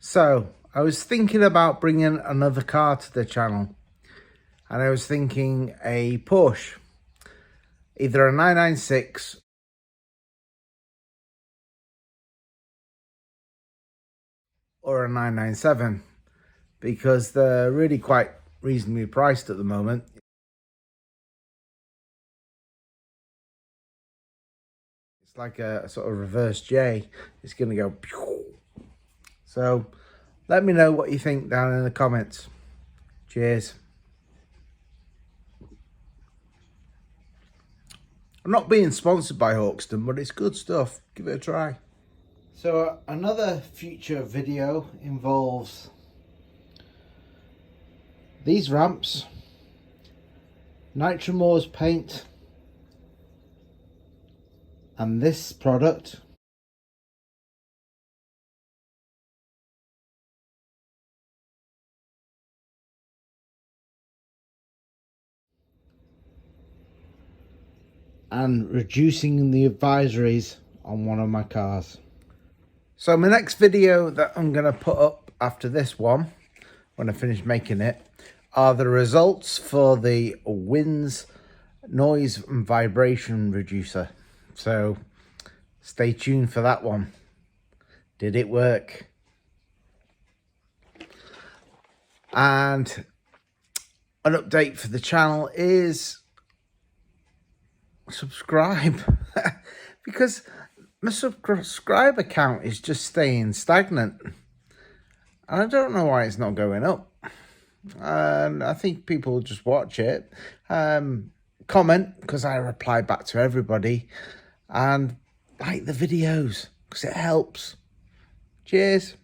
So I was thinking about bringing another car to the channel, and I was thinking a Porsche, either a 996 or a 997, because they're really quite reasonably priced at the moment. It's like a sort of reverse J. It's going to go pew. So let me know what you think down in the comments. Cheers. I'm not being sponsored by Hawkston, but it's good stuff. Give it a try. So another future video involves these ramps, Nitromor's paint, and this product. And reducing the advisories on one of my cars. So my next video that I'm going to put up after this one, when I finish making it, are the results for the Wynn's noise and vibration reducer. So stay tuned for that one. Did it work? And an update for the channel is subscribe, because my subscriber count is just staying stagnant, and I don't know why it's not going up. And I think people just watch it, comment, because I reply back to everybody, and like the videos because it helps. Cheers.